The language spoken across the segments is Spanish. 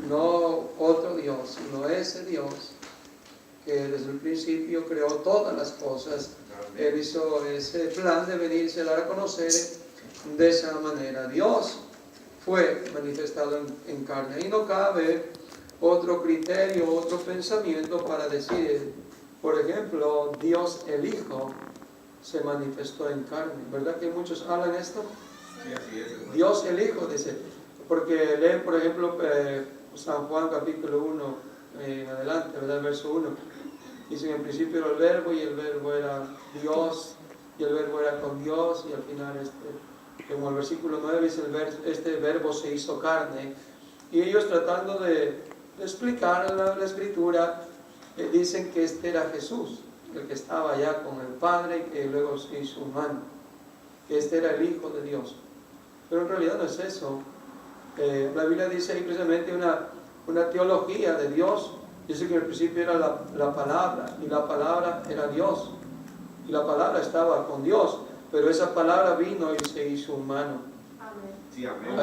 no otro Dios, sino ese Dios que desde el principio creó todas las cosas. Él hizo ese plan de venirse a dar a conocer de esa manera. Dios fue manifestado en carne. Y no cabe otro criterio, otro pensamiento para decir, por ejemplo, Dios el Hijo se manifestó en carne. ¿Verdad que muchos hablan esto? Sí, así es. Dios el Hijo, dice, porque leen, por ejemplo, San Juan capítulo 1, en adelante, ¿verdad? El verso 1. Dice, en el principio era el verbo, y el verbo era Dios, y el verbo era con Dios, y al final, como el versículo 9 dice, este verbo se hizo carne. Y ellos, tratando de explicar la escritura, dicen que este era Jesús, el que estaba allá con el Padre, que luego se hizo humano, que este era el Hijo de Dios. Pero en realidad no es eso. La Biblia dice ahí precisamente una teología de Dios. Dice que en el principio era la palabra, y la palabra era Dios, y la palabra estaba con Dios, pero esa palabra vino y se hizo humano. Amén. Sí, amén.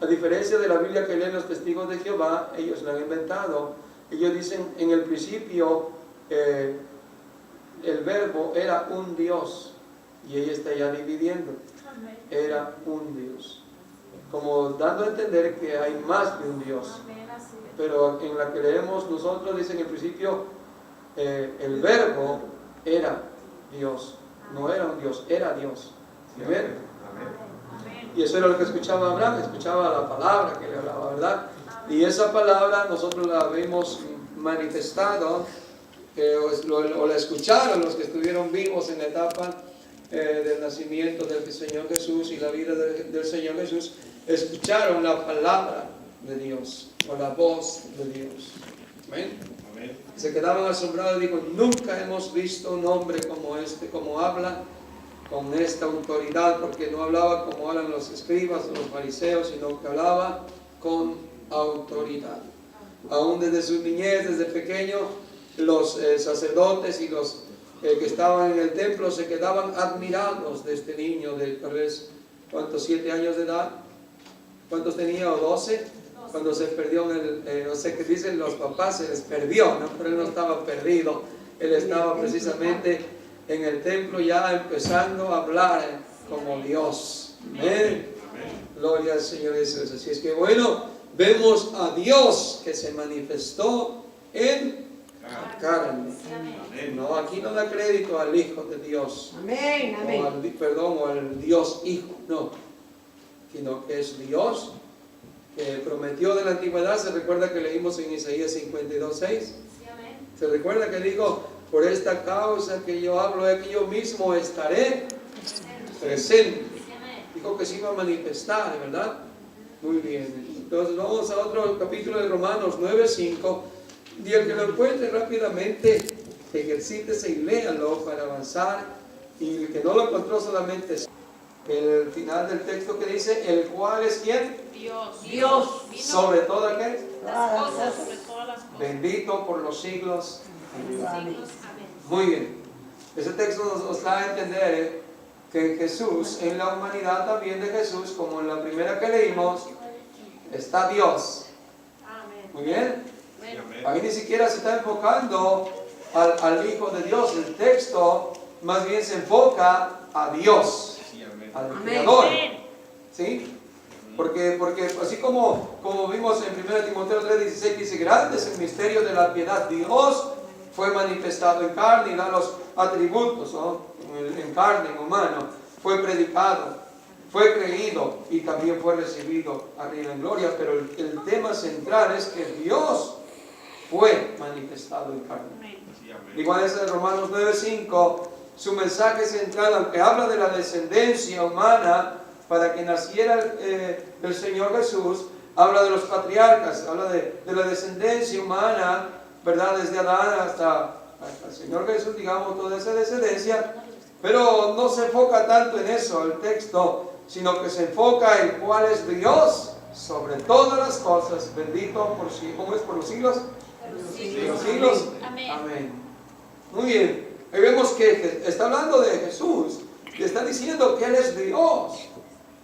A diferencia de la Biblia que leen los testigos de Jehová, ellos la han inventado. Ellos dicen, en el principio el verbo era un Dios, y ella está ya dividiendo. Amén. Era un Dios, como dando a entender que hay más de un Dios. Amén, así es. Pero en la que leemos nosotros, dice en el principio, el verbo era Dios. No era un Dios, era Dios. Sí, ¿Amén? amén. Amén. Y eso era lo que escuchaba Abraham, escuchaba la palabra que le hablaba, ¿verdad? Y esa palabra nosotros la vimos manifestado, o la escucharon los que estuvieron vivos en la etapa del nacimiento del Señor Jesús y la vida del Señor Jesús, escucharon la palabra de Dios, o la voz de Dios. ¿Amén? Amén. Se quedaban asombrados y digo, nunca hemos visto un hombre como este, como habla con esta autoridad, porque no hablaba como hablan los escribas o los fariseos, sino que hablaba con autoridad. Aún desde su niñez, desde pequeño, los sacerdotes y los que estaban en el templo se quedaban admirados de este niño de tal vez, ¿cuántos? 7 años de edad. ¿Cuántos tenía? ¿O 12? Cuando se perdió no sé qué dicen los papás, se les perdió, ¿no? Pero él no estaba perdido. Él estaba precisamente en el templo ya empezando a hablar como Dios. Amén. Gloria al Señor Jesús. Así es que bueno, vemos a Dios que se manifestó en carne. No, aquí no da crédito al Hijo de Dios. Amén, amén. O al Dios Hijo, no. Sino que es Dios que prometió de la antigüedad. Se recuerda que leímos en Isaías 52:6. Se recuerda que dijo, por esta causa que yo hablo, es que yo mismo estaré presente. Dijo que se iba a manifestar, ¿verdad? Muy bien. Entonces vamos a otro capítulo de Romanos 9:5. Y el que lo encuentre rápidamente, ejercítese y léalo para avanzar. Y el que no lo encontró, solamente el final del texto que dice, el cual es ¿quién? Dios. Sobre todas ¿qué? Las cosas, sobre todas las cosas. Bendito por los siglos. Siglos. Amén. Muy bien. Ese texto nos da a entender que en Jesús, en la humanidad también de Jesús, como en la primera que leímos, está Dios. Amén. Muy bien. Sí, amén. Ahí ni siquiera se está enfocando al Hijo de Dios. El texto más bien se enfoca a Dios, Sí, amén. al Amén. Creador. Amén. ¿Sí? Porque así como vimos en 1 Timoteo 3:16, dice, grande es el misterio de la piedad. Dios fue manifestado en carne y da los atributos, ¿no? En carne, en humano. Fue predicado, fue creído y también fue recibido arriba en gloria. Pero el tema central es que Dios fue manifestado en carne. Sí, amén. Igual es en Romanos 9:5, su mensaje central, aunque habla de la descendencia humana, para que naciera el Señor Jesús, habla de los patriarcas, habla de la descendencia humana, ¿verdad? Desde Adán hasta el Señor Jesús, digamos, toda esa descendencia, pero no se enfoca tanto en eso el texto, sino que se enfoca en cuál es Dios sobre todas las cosas, bendito por sí, ¿cómo es? Por los siglos. De los siglos. Amén. Amén. Muy bien. Ahí vemos que está hablando de Jesús. Y está diciendo que Él es Dios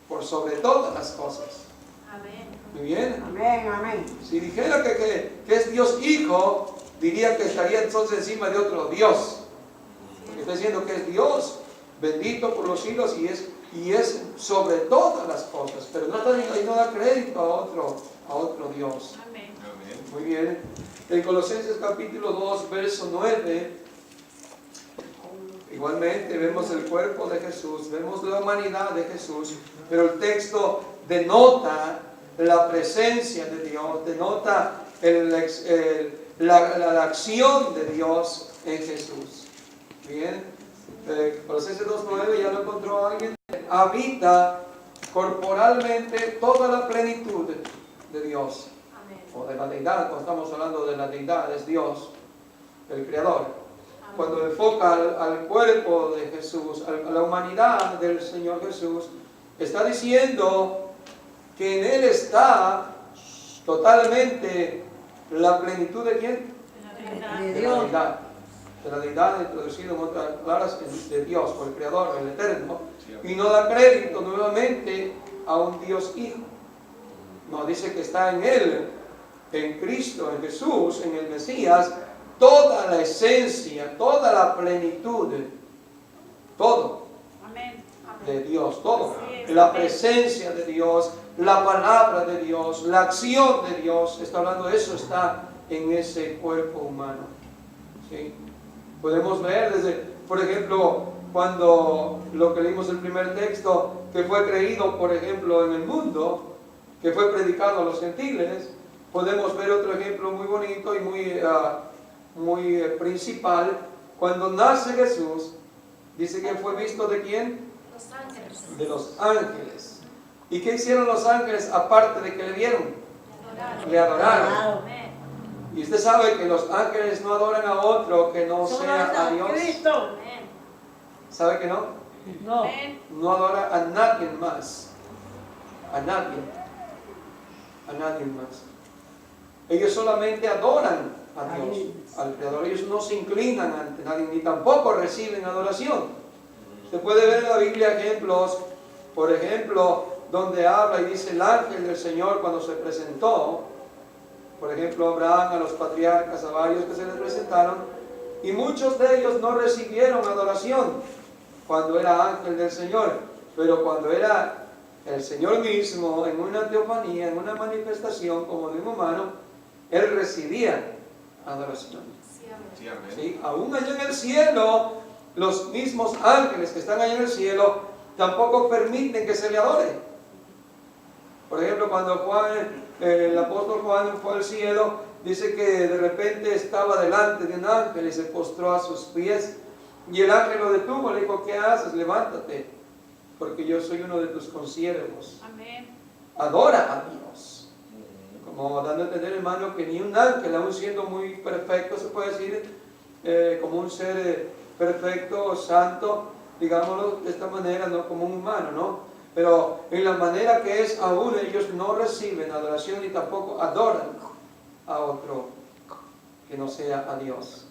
por sobre todas las cosas. Amén. Muy bien. Amén, amén. Si dijera que es Dios Hijo, diría que estaría entonces encima de otro Dios. Porque está diciendo que es Dios, bendito por los siglos y es sobre todas las cosas. Pero no, ahí no da crédito a otro Dios. Amén. Amén. Muy bien. En Colosenses capítulo 2, verso 9, igualmente vemos el cuerpo de Jesús, vemos la humanidad de Jesús, pero el texto denota la presencia de Dios, denota la acción de Dios en Jesús. Bien, Colosenses 2:9, ya lo encontró alguien. Habita corporalmente toda la plenitud de Dios, Amén. o de la deidad. Cuando estamos hablando de la deidad, es Dios, el Creador. Cuando enfoca al cuerpo de Jesús, a la humanidad del Señor Jesús, está diciendo que en Él está totalmente la plenitud de ¿quién? De De De la Dios. deidad. De la deidad, introducido en otras palabras, de Dios, por el Creador, el Eterno. Y no da crédito nuevamente a un Dios Hijo. No, dice que está en Él, en Cristo, en Jesús, en el Mesías, toda la esencia, toda la plenitud, todo Amén. de Dios, todo. Así es. La presencia de Dios, la palabra de Dios, la acción de Dios, está hablando de eso, está en ese cuerpo humano. ¿Sí? Podemos ver desde, por ejemplo, cuando lo que leímos el primer texto, que fue creído, por ejemplo, en el mundo, que fue predicado a los gentiles, podemos ver otro ejemplo muy bonito y muy principal. Cuando nace Jesús, dice que fue visto ¿de quién? Los ángeles. De los ángeles. ¿Y qué hicieron los ángeles aparte de que le vieron? Le adoraron. Amén. Y usted sabe que los ángeles no adoran a otro que no sea a Dios. Amén. ¿Sabe que no? No. Amén. No adora a nadie más. A nadie. A nadie más. Ellos solamente adoran a Dios, al Creador. Ellos no se inclinan ante nadie, ni tampoco reciben adoración. Se puede ver en la Biblia ejemplos, por ejemplo, donde habla y dice el ángel del Señor cuando se presentó, por ejemplo, a Abraham, a los patriarcas, a varios que se les presentaron, y muchos de ellos no recibieron adoración cuando era ángel del Señor, pero cuando era el Señor mismo, en una teofanía, en una manifestación como de un humano, Él recibía adoración. Sí, amén. ¿Sí? Aún allá en el cielo, los mismos ángeles que están allá en el cielo, tampoco permiten que se le adore. Por ejemplo, cuando el apóstol Juan fue al cielo, dice que de repente estaba delante de un ángel y se postró a sus pies. Y el ángel lo detuvo, le dijo, ¿qué haces? Levántate, porque yo soy uno de tus consiervos. Amén. Adora a Dios. Como dando a entender, hermano, que ni un ángel, aún siendo muy perfecto, se puede decir, como un ser perfecto, santo, digámoslo de esta manera, no como un humano, ¿no? Pero en la manera que es, aún ellos no reciben adoración ni tampoco adoran a otro que no sea a Dios.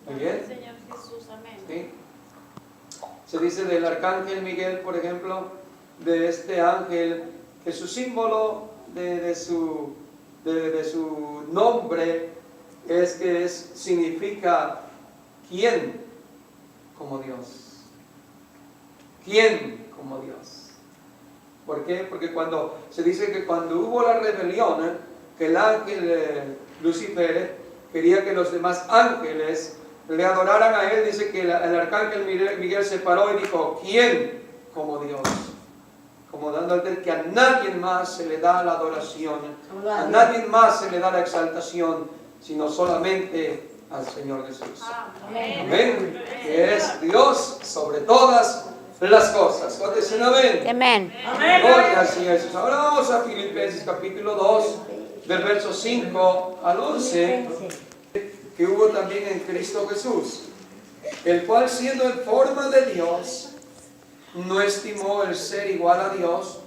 ¿Muy bien? Señor Jesús, amén. ¿Sí? Se dice del arcángel Miguel, por ejemplo, de este ángel, que su símbolo de su nombre significa ¿quién como Dios? ¿Quién como Dios? ¿Por qué? Porque cuando se dice que cuando hubo la rebelión, que el ángel Lucifer quería que los demás ángeles le adoraran a él, dice que el arcángel Miguel se paró y dijo, ¿quién como Dios? Como dando a entender que a nadie más se le da la adoración, a nadie más se le da la exaltación, sino solamente al Señor Jesús. Amén. Amén. Que es Dios sobre todas las cosas. ¿Cuántos dicen amén? Amén. Gloria al Señor Jesús. Ahora vamos a Filipenses capítulo 2, del verso 5 al 11, que hubo también en Cristo Jesús, el cual siendo en forma de Dios, no estimó el ser igual a Dios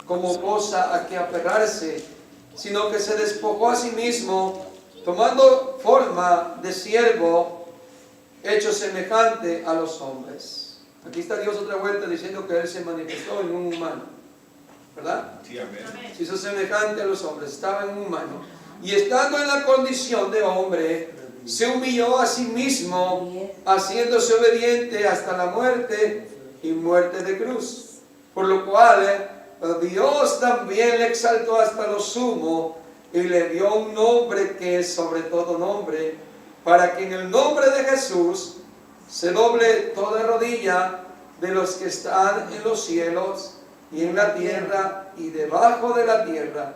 como cosa a que aferrarse, sino que se despojó a sí mismo, tomando forma de siervo, hecho semejante a los hombres. Aquí está Dios otra vuelta diciendo que Él se manifestó en un humano. ¿verdad? Sí, amén. Amén. Se hizo semejante a los hombres, estaba en humano. Y estando en la condición de hombre, se humilló a sí mismo, haciéndose obediente hasta la muerte y muerte de cruz. Por lo cual Dios también le exaltó hasta lo sumo y le dio un nombre que es sobre todo nombre, para que en el nombre de Jesús se doble toda rodilla de los que están en los cielos y en la tierra y debajo de la tierra,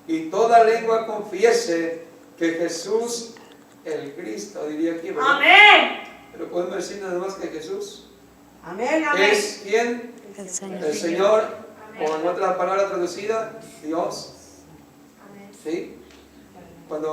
y toda lengua confiese que Jesús el Cristo, diría aquí, ¿verdad? Amén. Pero podemos decir nada más que Jesús Amén, amén. es quien, El Señor. el Señor, o en otra palabra traducida, Dios. Amén. ¿Sí? Cuando